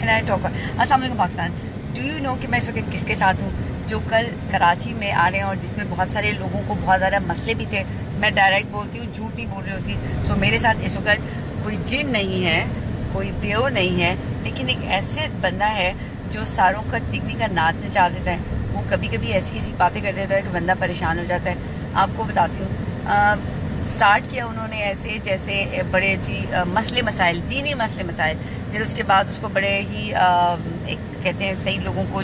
And I talk. अस्सलाम वालेकुम Pakistan. Do you know कि मैं इस वक्त किसके साथ हूँ, जो कल कराची में आ रहे हैं और जिसमें बहुत सारे लोगों को बहुत ज़्यादा मसले भी थे। मैं डायरेक्ट बोलती हूँ, झूठ नहीं बोल रही होती। सो मेरे साथ इस वक्त कोई जिन नहीं है, कोई देव नहीं है, लेकिन एक ऐसे बंदा है जो सारों का तिगनी का नाच नचा देता है। वो कभी कभी ऐसी ऐसी बातें कर देता है कि बंदा परेशान हो जाता है। आपको बताती हूँ, स्टार्ट किया उन्होंने ऐसे जैसे बड़े जी मसले मसाइल, दीनी मसले मसाइल, फिर उसके बाद उसको बड़े ही एक कहते हैं सही लोगों को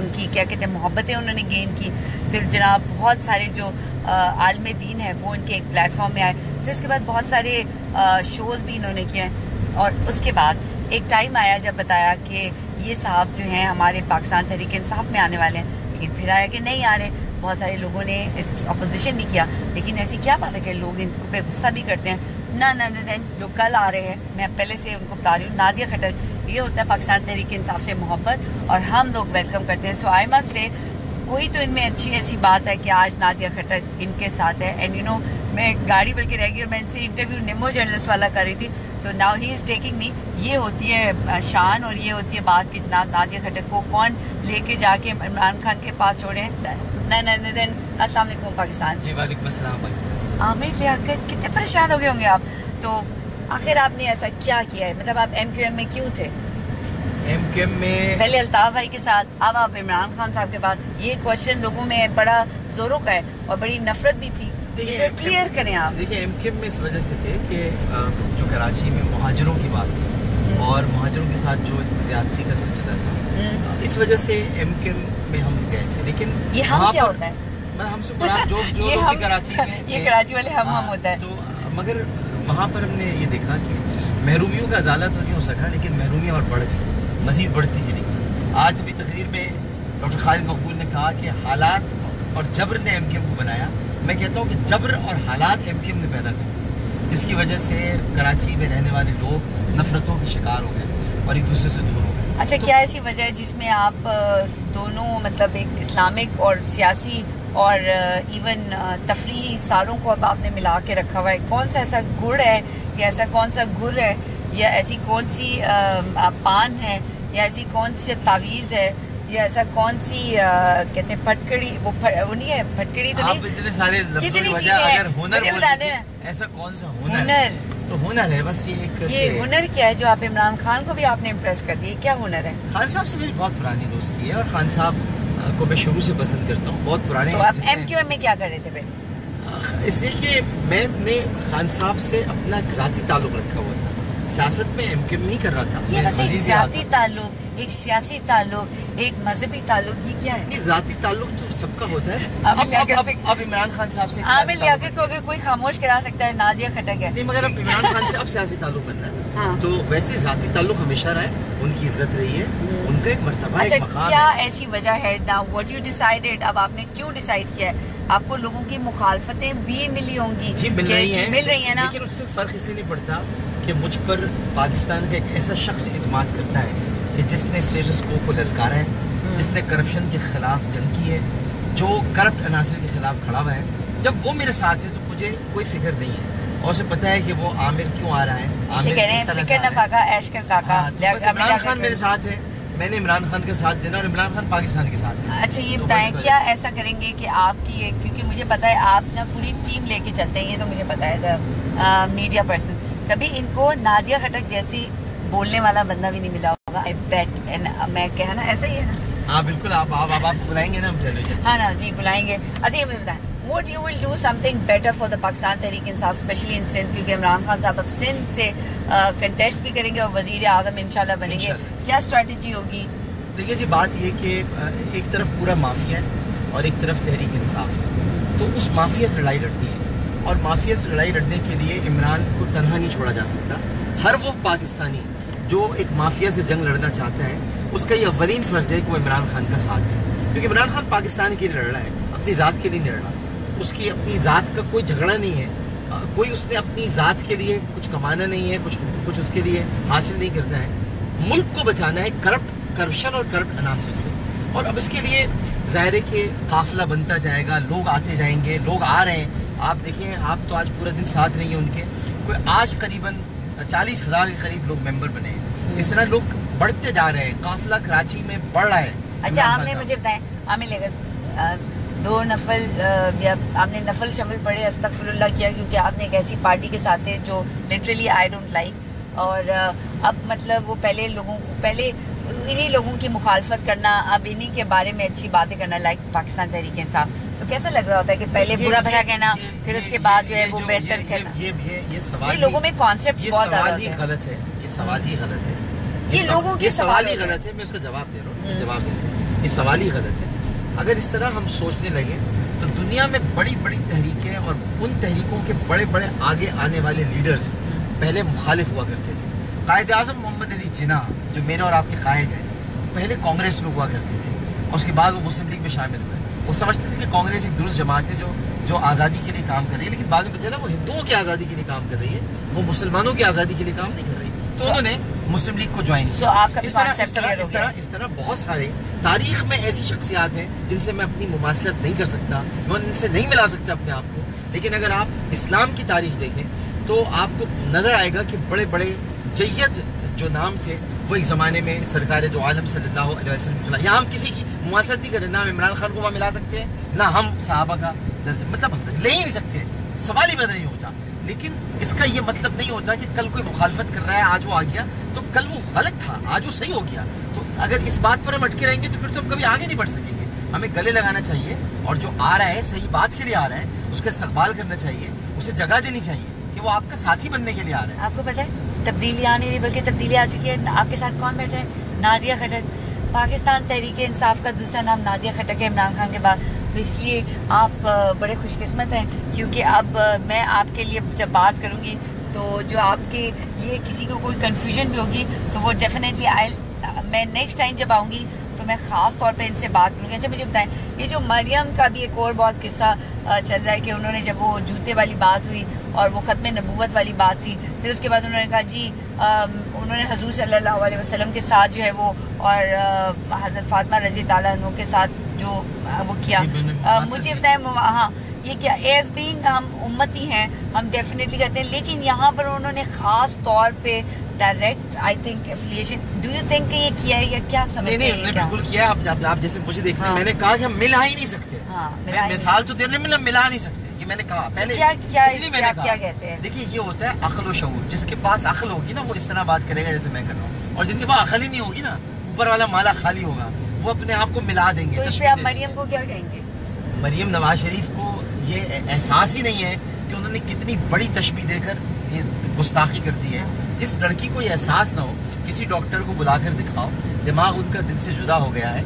उनकी क्या कहते हैं मोहब्बतें उन्होंने गेन की। फिर जनाब बहुत सारे जो आलम दीन है वो इनके एक प्लेटफॉर्म में आए। फिर उसके बाद बहुत सारे शोज़ भी इन्होंने किए और उसके बाद एक टाइम आया जब बताया कि ये साहब जो हैं हमारे पाकिस्तान तहरीक इंसाफ में आने वाले हैं, लेकिन फिर आया कि नहीं आ रहे। बहुत सारे लोगों ने इसकी अपोजिशन भी किया, लेकिन ऐसी क्या बात है कि लोग इन पे गुस्सा भी करते हैं ना। जो कल आ रहे हैं, मैं पहले से उनको बता रही हूँ, नादिया खट्टर, ये होता है पाकिस्तान तहरीक इंसाफ से मोहब्बत और हम लोग वेलकम करते हैं। सो आई मस्ट से कोई तो इनमें अच्छी ऐसी बात है कि आज नादिया खट्टर इनके साथ है। एंड यू नो, मैं गाड़ी बल्कि रह गई और मैं इनसे इंटरव्यू नेमो जर्नलिस्ट वाला कर रही थी, तो now he is taking me. ये होती है शान और ये होती है बात कि जनाब नादिया खट्टर को कौन लेके जाके इमरान खान के पास छोड़े। अस्सलाम वालेकुम पाकिस्तान। जी वालेकुम अस्सलाम पाकिस्तान। आमिर लियाकत, कितने परेशान हो गए होंगे आप, तो आखिर आपने ऐसा क्या किया है? मतलब आप MQM में क्यों थे? MQM में पहले अल्ताफ भाई के साथ, अब आप इमरान खान साहब के बाद। ये क्वेश्चन लोगों में बड़ा जोरों का है और बड़ी नफरत भी थी, इसे क्लियर करें आप। देखिए MQM में इस वजह से थे कि जो कराची में मुहाजिरों की बात थी और मुहाजिरों के साथ जो ज्यादती का सिलसिला था, इस वजह से MQM में हम गए थे। लेकिन ये हम क्या होता है? मैं हमसे बड़ा जो लोग भी कराची में ये कराची वाले हम होता है। तो मगर वहाँ पर हमने ये देखा कि महरूमियों का अजाला तो नहीं हो सका, लेकिन महरूमियाँ और बढ़ गई, मजीद बढ़ती चली गई। आज भी तकरीर में डॉक्टर खालिद मकबूल ने कहा कि हालात और जबर ने MQM को बनाया। मैं कहता हूँ कि जबर और हालात MQM ने पैदा कर दिए, जिसकी वजह से कराची में रहने वाले लोग नफरतों के शिकार हो गए और एक दूसरे से दूर हो गए। अच्छा, क्या ऐसी वजह है जिसमें आप दोनों मतलब एक इस्लामिक और सियासी और इवन तफरीही सारों को अब आपने मिला के रखा हुआ है? कौन सा ऐसा गुड़ है या ऐसा कौन सा गुर है या ऐसी कौन सी पान है या ऐसी कौन सी तावीज़ है या ऐसा कौन सी कहते हैं फटकड़ी, वो नहीं है फटकड़ी तो नहीं, इतने सारे कितनी चीजें हैं, मुझे बता दें। ऐसा कौन सा हुनर? तो हुनर है बस ये हुनर क्या है जो आप इमरान खान को भी आपने इम्प्रेस कर दिया? क्या हुनर है? खान साहब से मेरी बहुत पुरानी दोस्ती है और खान साहब को मैं शुरू से पसंद करता हूँ, बहुत पुराने। तो आप MQM में क्या कर रहे थे फिर? इसलिए कि मैंने खान साहब से अपना जाती ताल्लुक रखा हुआ था, सियासत में MQM नहीं कर रहा था। ये बस एक जाती ताल्लुक, एक सियासी ताल्लुक, एक मजहबी ताल्लुक, ये क्या है? जाती ताल्लुक तो सबका होता है। अब इमरान खान साहब से आमिर लियाकत को अगर कोई खामोश करा सकता है, नादिया खट्टर है। नहीं, मगर अब इमरान खान से अब सियासी ताल्लुक बन रहा है। हाँ। तो वैसे जाती ताल्लुक हमेशा रहा है, उनकी इज्जत रही है, उनका एक मर्तबा, अच्छा, एक मकाम क्या है। ऐसी वजह है ना व्हाट यू डिसाइडेड? अब आपने क्यों डिसाइड किया है? आपको लोगों की मुखालफतें भी मिली होंगी? जी मिल रही हैं, ना, लेकिन उससे फर्क इसलिए नहीं पड़ता कि मुझ पर पाकिस्तान का एक ऐसा शख्स इत्माद करता है कि जिसने स्टेटस को ललकारा है, जिसने करप्शन के खिलाफ जंग की है, जो करप्ट अनासर के खिलाफ खड़ा हुआ है। जब वो मेरे साथ है तो मुझे कोई फिक्र नहीं है और उसे पता है कि वो आमिर क्यों आ रहा है। आमिर इमरान खान मेरे साथ है, मैंने इमरान खान के साथ देना और इमरान खान पाकिस्तान के साथ है। अच्छा, ये बताएं क्या ऐसा करेंगे कि आपकी, क्योंकि मुझे पता है आप ना पूरी टीम लेके चलते हैं, ये तो मुझे पता है मीडिया पर्सन, कभी इनको नादिया खट्टर जैसी बोलने वाला बंदा भी नहीं मिला होगा। आई बेट। एंड मैं कहना ऐसा ही है ना? हाँ बिल्कुल, आप बुलाएंगे ना हम टेलीविजन? हाँ ना जी, बुलाएंगे। अच्छा ये मुझे बताएं, What you will do something better for the Pakistan Tehreek Insaf, specially in Sindh, क्योंकि इमरान खान साहब अब सिंध से कंटेस्ट भी करेंगे और वजीर आजम इंशाल्लाह बनेंगे। क्या स्ट्रेटजी होगी? देखिए जी, बात ये कि एक तरफ पूरा माफिया है और एक तरफ तहरीक इंसाफ है, तो उस माफिया से लड़ाई लड़नी है और माफिया से लड़ाई लड़ने के लिए इमरान को तनहा नहीं छोड़ा जा सकता। हर वो पाकिस्तानी जो एक माफिया से जंग लड़ना चाहता है, उसका ये अव्वलीन फर्ज है कि वो इमरान खान का साथ दे, क्योंकि इमरान खान पाकिस्तान के लिए लड़ रहा है, अपनी ज़ात के लिए नहीं लड़ रहा। उसकी अपनी ज़ात का कोई झगड़ा नहीं है, कोई उसने अपनी ज़ात के लिए कुछ कमाना नहीं है, कुछ उसके लिए हासिल नहीं करता है। मुल्क को बचाना है करप्शन और करप्ट अनासर से, और अब इसके लिए ज़ाहिर है कि काफिला बनता जाएगा, लोग आते जाएंगे, लोग आ रहे हैं। आप देखें, आप तो आज पूरा दिन साथ रहिए उनके, कोई आज करीबन 40,000 के करीब लोग मेंबर बने हैं। इस तरह लोग बढ़ते जा रहे हैं, काफिला कराची में बढ़ रहा है। अच्छा, आपने मुझे बताएं, आमिर लेकर 2 नफल या आपने नफल शमल पढ़े, अस्तगफिरुल्लाह किया, क्योंकि आपने एक ऐसी पार्टी के साथ थे जो लिटरली आई डोंट लाइक, और अब मतलब वो पहले इन्हीं लोगों की मुखालफत करना, अब इन्हीं के बारे में अच्छी बातें करना, लाइक पाकिस्तान तहरीक इंसाफ। तो कैसा लग रहा होता है कि पहले बुरा भला कहना, फिर उसके बाद जो है वो बेहतर कहना? ये सवाल लोगों में कॉन्सेप्ट बहुत गलत है, ये सवाल ही गलत है, ये लोगों के सवाल ही गलत है। मैं उसका जवाब दे रहा हूँ, जवाब दे रहा हूँ, ये सवाल ही गलत है। अगर इस तरह हम सोचने लगे तो दुनिया में बड़ी बड़ी तहरीकें और उन तहरीकों के बड़े बड़े आगे आने वाले लीडर्स पहले मुखालिफ हुआ करते थे। कायद आज़म मोहम्मद अली जिन्ना, जो मेरे और आपके कायद हैं, पहले कांग्रेस में हुआ करते थे और उसके बाद वो मुस्लिम लीग में शामिल हुए। वो समझते थे कि कांग्रेस एक दुरुस्त जमात है जो आज़ादी के लिए काम कर रही है, लेकिन बाद में पता चला वो हिंदुओं की आज़ादी के लिए काम कर रही है, वो मुसलमानों की आज़ादी के लिए काम नहीं कर रही। तो उन्होंने मुस्लिम लीग को ज्वाइन किया। इस तरह बहुत सारे तारीख में ऐसी शख्सियात हैं जिनसे मैं अपनी मुमासलत नहीं कर सकता, मैं उनसे नहीं मिला सकता अपने आप को, लेकिन अगर आप इस्लाम की तारीख देखें तो आपको नजर आएगा कि बड़े बड़े जय्यद जो नाम थे वो एक ज़माने में सरकार जो आलम सल्लल्लाहु अलैहि वसल्लम, यहाँ हम किसी की मुआसरत नहीं करें, ना हम इमरान खान को वहाँ मिला सकते हैं, ना हम सहाबा का दर्जा मतलब ले ही नहीं सकते, सवाल ही पैदा नहीं होता। लेकिन इसका ये मतलब नहीं होता कि कल कोई मुखालफत कर रहा है, आज वो आ गया तो कल वो गलत था, आज वो सही हो गया। तो अगर इस बात पर हम अटके रहेंगे तो फिर तो हम कभी आगे नहीं बढ़ सकेंगे। हमें गले लगाना चाहिए और जो आ रहा है सही बात के लिए आ रहा है उसका इस्तकबाल करना चाहिए, उसे जगह देनी चाहिए कि वो आपका साथी बनने के लिए आ रहा है। आपको पता है तब्दीली आ नहीं रही, बल्कि तब्दीली आ चुकी है। आपके साथ कौन बैठा है? नादिया खटक। पाकिस्तान तहरीक इंसाफ का दूसरा नाम नादिया खटक है इमरान खान के बाद, तो इसलिए आप बड़े खुशकिस्मत हैं, क्योंकि अब मैं आपके लिए जब बात करूंगी तो जो आपके लिए किसी को कोई कंफ्यूजन भी होगी तो वो डेफिनेटली मैं नेक्स्ट टाइम जब आऊंगी तो मैं ख़ास तौर पे इनसे बात करूँगी। अच्छा, मुझे बताएं, ये जो मरियम का भी एक और बहुत किस्सा चल रहा है कि उन्होंने जब वो जूते वाली बात हुई और वो ख़त्म नबूवत वाली बात थी, फिर उसके बाद उन्होंने कहा जी उन्होंने हजूर सल्लल्लाहु अलैहि वसल्लम के साथ जो है वो और हज़रत फातिमा रज़ी ताला अन्हा के साथ जो वो किया। मुझे बताएं, हाँ, ये क्या एज बीइंग हम उम्मती हैं, हम डेफिनेटली कहते हैं, लेकिन यहाँ पर उन्होंने ख़ास तौर पे direct I think affiliation, do you think कि ये किया है या क्या समझते हैं? नहीं, बिल्कुल किया है। आप जैसे मुझे देख रहे हैं, मैंने कहा कि हम मिला ही नहीं सकते। मिसाल तो देने में मिला नहीं सकते, ये मैंने कहा पहले। क्या कहते हैं? देखिए, ये होता है अक्ल और शऊर। जिसके पास अक्ल होगी ना वो इस तरह बात करेगा जैसे मैं कर रहा हूँ, और जिनके पास अक्ल ही नहीं होगी ना, ऊपर वाला माला खाली होगा, वो अपने आप को मिला देंगे। तो इसलिए आप मरियम को क्या कहेंगे? मरियम नवाज शरीफ को ये एहसास ही नहीं है कि उन्होंने कितनी बड़ी तशबीह देकर ये गुस्ताखी कर दी है। जिस लड़की को ये एहसास ना हो, किसी डॉक्टर को बुलाकर दिखाओ, दिमाग उनका दिल से जुदा हो गया है,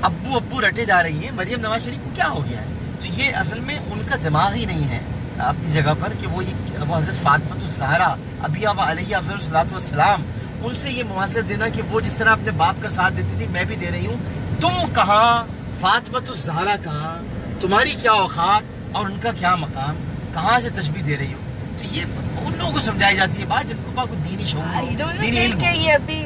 अब्बू रटे जा रही है। मरियम नवाज शरीफ को क्या हो गया है? तो ये असल में उनका दिमाग ही नहीं है अपनी जगह पर कि वो हज़रत फातिमा ज़हरा अबिया व अलैहा अफ़ज़लुस सलातो व सलाम, उनसे ये मुआसरत देना कि वो जिस तरह अपने बाप का साथ देती थी मैं भी दे रही हूँ, तुम कहाँ, फातिमा ज़हरा कहाँ, तुम्हारी क्या औकात और उनका क्या मकाम, कहाँ से तशबीह दे रही हो? तो ये उन लोगों को समझाई जाती है बात जिनको पास दीनी शऊर हो। ये अभी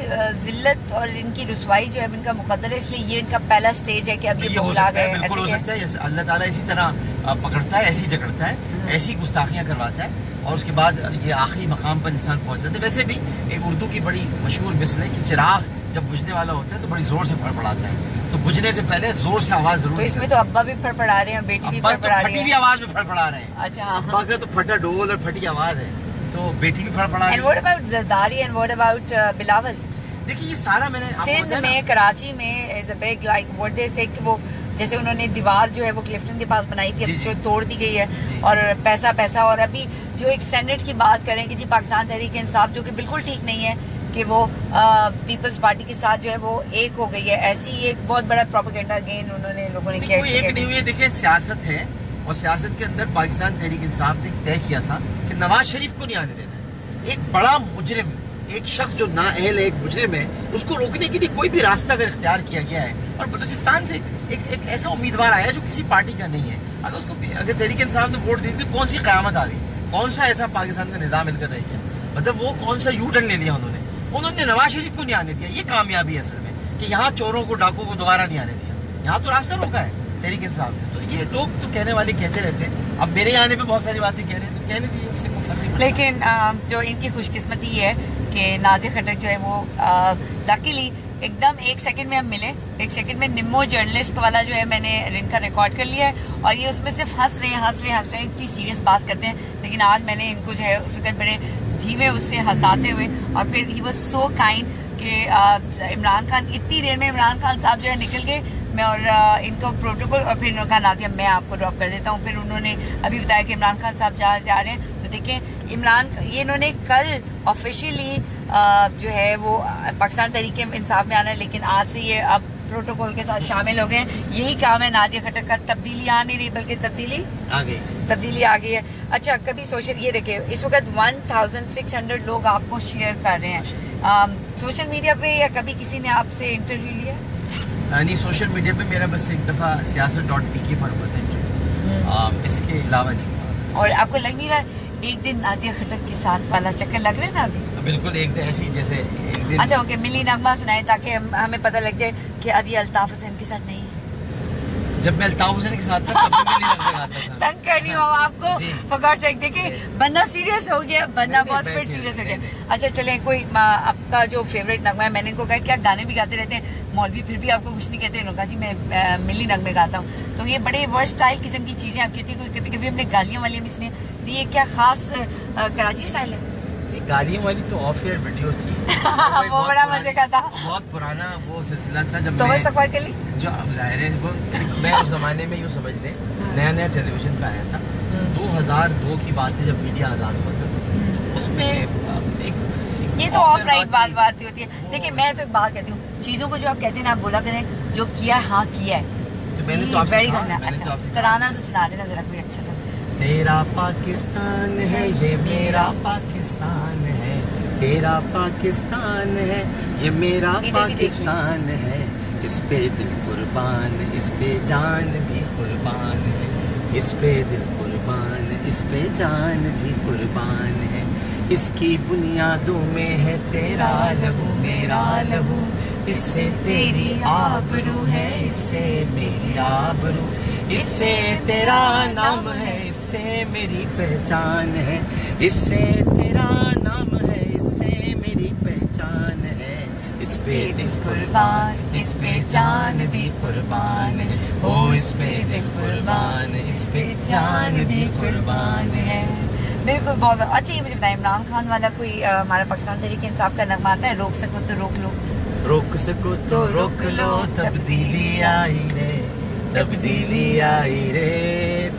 जिल्लत और इनकी रुसवाई जो है इनका मुकद्दर है, इसलिए ये इनका पहला स्टेज है कि अब ये भुला गए। बिल्कुल हो सकता है, अल्लाह ताला इसी तरह पकड़ता है, ऐसी जकड़ता है, ऐसी गुस्ताखियां करवाता है और उसके बाद ये आखिरी मकाम पर इंसान पहुंच जाता है। वैसे भी एक उर्दू की बड़ी मशहूर मिसल है कि चिराग जब बुझने वाला होता है तो बड़ी जोर से फड़फड़ाता है, तो बुझने से पहले जोर से आवाज जरूर। तो इसमें तो अब्बा भी फड़फड़ा रहे हैं, बेटी भी फड़फड़ा रही है, फटी भी आवाज में फड़फड़ा रहे हैं। अच्छा, अब्बा का तो फटा डोल और फटी आवाज है, तो बेटी भी फड़फड़ा रही है। And what about Zardari and what about Bilawal? देखिए, ये सारा मैंने सिंध में, कराची में is a big like what they say कि वो जैसे उन्होंने दीवार जो है वो क्लिफ्टन के पास बनाई थी, अब जो तोड़ दी गई है, और पैसा और अभी जो एक सेनेट की बात करें कि जी पाकिस्तान तहरीक इंसाफ जो कि बिल्कुल ठीक नहीं है कि वो पीपल्स पार्टी के साथ जो है वो एक हो गई है, ऐसी एक बहुत बड़ा प्रोपेगेंडा गेन उन्होंने लोगों ने किया। एक नहीं हुई, देखिए सियासत है और सियासत के अंदर पाकिस्तान तहरीक इंसाफ ने तय किया था कि नवाज शरीफ को नहीं आने देना। एक बड़ा मुजरिम, एक शख्स जो नाअहल है, एक मुजरिम है, उसको रोकने के लिए कोई भी रास्ता अगर इख्तियार किया गया है, और बलूचिस्तान से एक ऐसा उम्मीदवार आया जो किसी पार्टी का नहीं है, अगर तहरीक इंसाफ ने वोट दी तो कौन सी क़यामत आ गई, कौन सा ऐसा पाकिस्तान का निज़ाम मिलकर रह गया, मतलब वो कौन सा यू टर्न ले लिया उन्होंने नवाज शरीफ को नहीं आने दिया। ये कामयाबी है असल में कि यहाँ चोरों को, डाकुओं को दोबारा नहीं आने दिया, यहाँ तो रास्ता रोका है तहरीक इंसाफ ने। तो ये लोग तो कहने वाले कहते रहते हैं, अब मेरे आने पे बहुत सारी बातें कह रहे हैं, तो कहने दीजिए, इससे कोई फर्क नहीं पड़ता। लेकिन जो इनकी खुशकिस्मती है कि नादिया खट्टक जो है वो लकीली एकदम 1 सेकंड में हम मिले। 1 सेकंड में निम्मो जर्नलिस्ट वाला जो है मैंने इनका रिकॉर्ड कर लिया है और ये उसमें सिर्फ हंस रहे हैं, इतनी सीरियस बात करते हैं। लेकिन आज मैंने इनको जो है उस वक्त बड़े धीमे उससे हंसाते हुए, और फिर ही वाज सो काइंड कि इमरान खान, इतनी देर में इमरान खान साहब जो है निकल गए। मैं और इनको प्रोटोकॉल, और फिर उन्होंने कहा नादिया मैं आपको ड्रॉप कर देता हूँ। फिर उन्होंने अभी बताया कि इमरान खान साहब जा रहे हैं। तो देखें ये इन्होंने कल ऑफिशियली जो है वो पाकिस्तान तहरीक इंसाफ में आना है, लेकिन आज से ये अब प्रोटोकॉल के साथ शामिल हो गए हैं। यही काम है नादिया खट्टक का। तब्दीली आ नहीं रही बल्कि तब्दीली आ गई है। अच्छा, कभी सोशल, ये देखिए इस वक्त 1600 लोग आपको शेयर कर रहे हैं सोशल मीडिया पे, या कभी किसी ने आपसे इंटरव्यू लिया? नहीं, सोशल मीडिया पे मेरा बस एक दफा siyaset.pk पर हुआ था, इसके अलावा नहीं। और आपको लग नहीं रहा एक दिन नादिया खट्टक के साथ वाला चक्कर लग रहा है ना अभी? बिल्कुल, एक दिन ऐसी जैसे एक दिन। अच्छा ओके, मिली नगमा सुनाए ताकि हमें पता लग जाए कि अभी अल्ताफ हुसैन के साथ नहीं है। जब मैं अल्ताफ हुसैन के साथ था तब मैं मिली नगमा गाता था। तंग कर रही हूँ आपको, फॉरगॉट चेक। देखिए बंदा सीरियस हो गया, बंदा बहुत फिर सीरियस हो गया। अच्छा चलें, कोई आपका जो फेवरेट नगमा है? मैंने इनको कहा क्या गाने भी गाते रहते हैं मौलवी, फिर भी आपको कुछ नहीं कहते? इन्होंने कहा जी मैं मिली नगमे गाता हूँ। तो ये बड़े वर्सटाइल किस्म की चीजें आपकी होती है। कभी कभी हमने गालियाँ वालियाँ भी सुनी, तो ये क्या खास कराची स्टाइल है? गालियों वाली तो ऑफ एयर वीडियो थी। वो बड़ा मजे का था, बहुत पुराना वो सिलसिला था जब तो इस्तकबाल कर ली, जो जाहिर है वो मैं उस जमाने में यूँ समझ लें नया टेलीविजन पे आया था। 2002 की बात है जब मीडिया आजाद हुआ था। उसमें एक ये तो ऑफ राइट बात होती है। देखिए मैं तो एक बात कहती हूँ, चीजों को जो आप कहते हैं ना आप बोला करें, जो किया हाँ किया है। तो मैंने तो आपसे कहा, अच्छा तराना तो सुना देना जरा कोई अच्छा सा। तेरा पाकिस्तान है ये मेरा पाकिस्तान है, तेरा पाकिस्तान है ये मेरा पाकिस्तान है, इस पे दिल कुर्बान, इस पे जान भी कुर्बान है, इस पे दिल कुर्बान, इस पे जान भी कुर्बान है, इसकी बुनियादों में है तेरा लहू मेरा लहू, इससे तेरी आबरू है, इससे मेरी आबरू, इससे तेरा नाम है, इससे मेरी पहचान है, इससे तेरा नाम है, इससे मेरी पहचान है, इस पे दिल कुर्बान, इस पे जान भी कुर्बान है, ओ इस पे दिल कुर्बान, इस पे जान भी कुर्बान है। बिल्कुल, बहुत अच्छा। ये मुझे बताएं, इमरान खान वाला कोई हमारा पाकिस्तान तहरीक इंसाफ का नगमा आता है, रोक सको तो रोक लो, रोक सको तो रोक लो, तब्दीली आई रे, तब्दीली आई रे,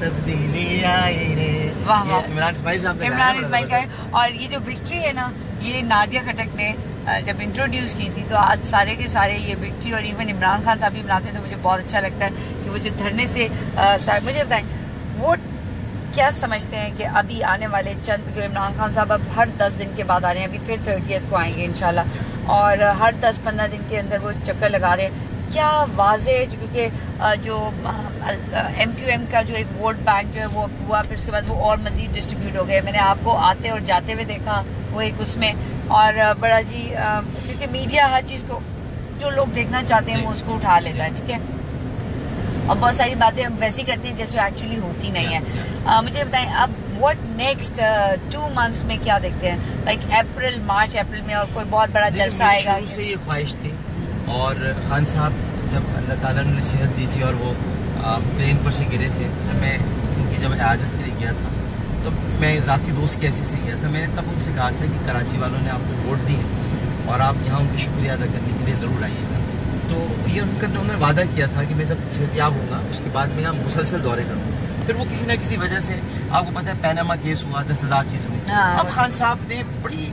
तब्दीली आई रे। वाह इमरान इस्माइल साहब ने इमरान इस्माइल का है। और ये जो विक्ट्री है ना, ये नादिया खट्टक ने जब इंट्रोड्यूस की थी, तो आज सारे के सारे ये विक्ट्री, और इवन इमरान खान साहब भी बनाते हैं, तो मुझे बहुत अच्छा लगता है कि वो जो धरने से स्टार्ट। मुझे बताएं वो क्या समझते हैं कि अभी आने वाले चंद, जो इमरान खान साहब अब हर 10 दिन के बाद आ रहे हैं, अभी फिर 30th को आएंगे इंशाल्लाह, और हर 10-15 दिन के अंदर वो चक्कर लगा रहे हैं, क्या वाजे, क्योंकि जो MQM का जो एक वोट बैंक जो है वो हुआ, फिर उसके बाद वो और मजीद डिस्ट्रीब्यूट हो गए। मैंने आपको आते और जाते हुए देखा वो एक उसमें, और बड़ा जी क्योंकि मीडिया हर चीज़ को जो लोग देखना चाहते हैं वो उसको उठा लेता है, ठीक है, और बहुत सारी बातें हम वैसी करते हैं जैसे एक्चुअली होती नहीं है। मुझे बताएं अब व्हाट नेक्स्ट 2 मंथ्स में क्या देखते हैं, लाइक मार्च अप्रैल में, और कोई बहुत बड़ा जलसा आएगा? शुरू से ये ख्वाहिश थी, और खान साहब जब अल्लाह ताला ने सेहत दी थी और वो प्लेन पर से गिरे थे, तो मैं उनकी जब इयादत के लिए गया था, तो मैं ज़ाती दोस्त कैसे से गया था, मैंने तब उनसे कहा था कि कराची वालों ने आपको वोट दी है और आप यहाँ उनकी शुक्रिया अदा करने के लिए ज़रूर आइएगा। तो ये उन्होंने वादा किया था कि मैं जब सेहतियाब होऊंगा उसके बाद मैं यहाँ मुसलसल दौरे करूँगा। फिर वो किसी न किसी वजह से, आपको पता है पैनामा केस हुआ, 10,000 चीज़ हुई। अब खान साहब ने बड़ी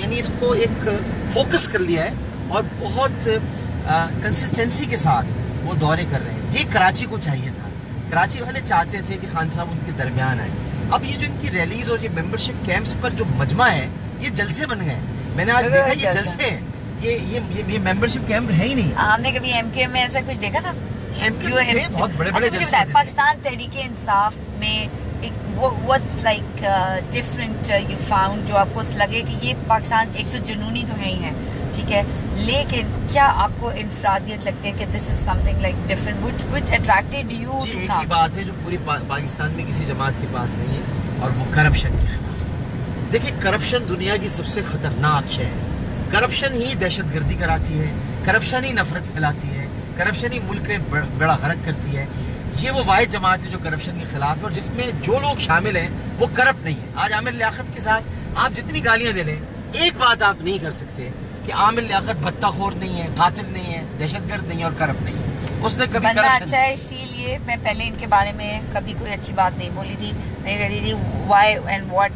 यानी इसको एक फोकस कर लिया है और बहुत कंसिस्टेंसी के साथ वो दौरे कर रहे हैं। ये कराची को चाहिए था, कराची वाले चाहते थे कि खान साहब उनके दरमियान आए। अब ये जो इनकी रैलीज और ये मेंबरशिप कैंप्स पर जो मजमा है, ये जलसे बन गए। मैंने आज देखा ये जलसे, ये मेंबरशिप कैंप है ही नहीं। आपने कभी MQM में ऐसा कुछ देखा था? बहुत बड़े जलसे। पाकिस्तान तहरीक इंसाफ में एक what's like different you found, जो आपको लगे कि ये पाकिस्तान एक तो जुनूनी तो है ही है, ठीक है, लेकिन क्या आपको इंफरादियत लगती है कि this is something like different which attracted you to come? एक ही बात है जो पूरी पाकिस्तान में किसी जमात के पास नहीं है, और वो करप्शन के खिलाफ। देखिए, करप्शन दुनिया की सबसे खतरनाक शय है। करप्शन ही दहशतगर्दी कराती है, करप्शन ही नफरत फैलाती है, करप्शन ही मुल्क में बड़ा गरक करती है। ये वो वाहिद जमात है जो करप्शन के खिलाफ है और जिसमें जो लोग शामिल हैं वो करप्ट नहीं है। आज आमिर लियाकत के साथ आप जितनी गालियां दे लें, एक बात आप नहीं कर सकते कि आमिर लियाकत बत्ताखोर नहीं है, कातिल नहीं है, दहशतगर्द नहीं है और करप्ट नहीं है। उसने कभी बंदा अच्छा है, इसीलिए मैं पहले इनके बारे में कभी कोई अच्छी बात नहीं बोली थी। मैं कहती थी why and what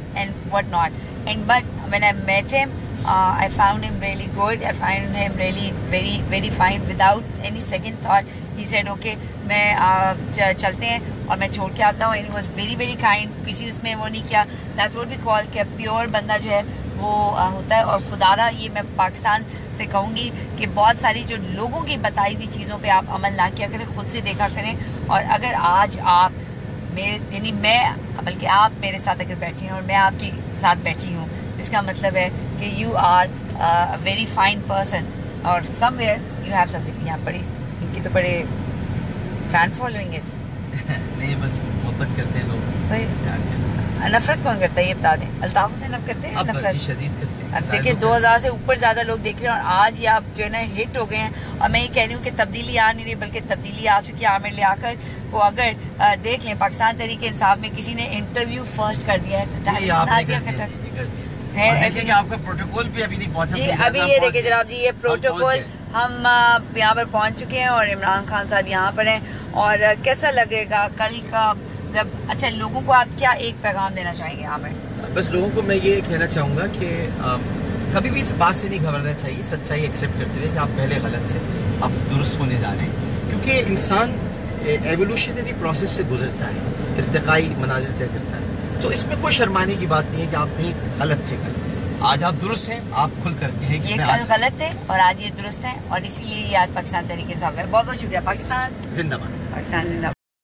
not, and but when I met him I found him really good. I found him really very fine without any second thought. He said okay, मैं चलते हैं और मैं छोड़ के आता हूँ। And he was very kind. किसी उसमें वो नहीं किया। That's what we call कि प्योर बंदा जो है वो होता है। और खुदारा ये मैं पाकिस्तान से कहूँगी कि बहुत सारी जो लोगों की बताई हुई चीज़ों पे आप अमल ना किया करें, खुद से देखा करें। और अगर आज आप मेरे यानी मैं बल्कि आप मेरे साथ अगर बैठी हैं और मैं आपके साथ बैठी हूँ, इसका मतलब है कि you are a very fine person और समवेयर यू हैव समथिंग। यहाँ पर इनकी तो बड़े फैन फॉलोइंग है। नहीं, बस मोहब्बत करते हैं लोग। नफरत कौन करता है ये बता दें। अल्ताफ से नफरत करते हैं, नफरत शदीद करते हैं। अब देखिए 2000 से ऊपर ज्यादा लोग देख रहे हैं और आज ये आप जो है ना हिट हो गए हैं। और मैं ये कह रही हूँ कि तब्दीली आ नहीं रही बल्कि तब्दीली आ चुकी है। आमिर लियाकत को अगर देख लें, पाकिस्तान तहरीक इंसाफ में किसी ने इंटरव्यू फर्स्ट कर दिया है कि आपका प्रोटोकॉल भी अभी नहीं पहुंचा। जी अभी ये देखिए जनाब जी, ये प्रोटोकॉल हम यहाँ पर पहुंच चुके हैं और इमरान खान साहब यहाँ पर हैं। और कैसा लगेगा कल का जब, अच्छा लोगों को आप क्या एक पैगाम देना चाहेंगे आमिर? बस लोगों को मैं ये कहना चाहूँगा कि कभी भी इस बात से नहीं घबराना चाहिए, सच्चाई एक्सेप्ट करते हुए कि आप पहले गलत से अब दुरुस्त होने जा रहे हैं। क्योंकि इंसान एवोल्यूशनरी प्रोसेस से गुजरता है, इर्तिकाई मनाजिल तय करता है। तो इसमें कोई शर्माने की बात नहीं है कि आप कहीं गलत थे कल। आज आप दुरुस्त हैं, आप खुल कर कहें ये कल गलत थे और आज ये दुरुस्त है और इसीलिए ये आज पाकिस्तान तहरीक इंसाफ है। बहुत बहुत शुक्रिया। पाकिस्तान जिंदाबाद। पाकिस्तान जिंदाबाद।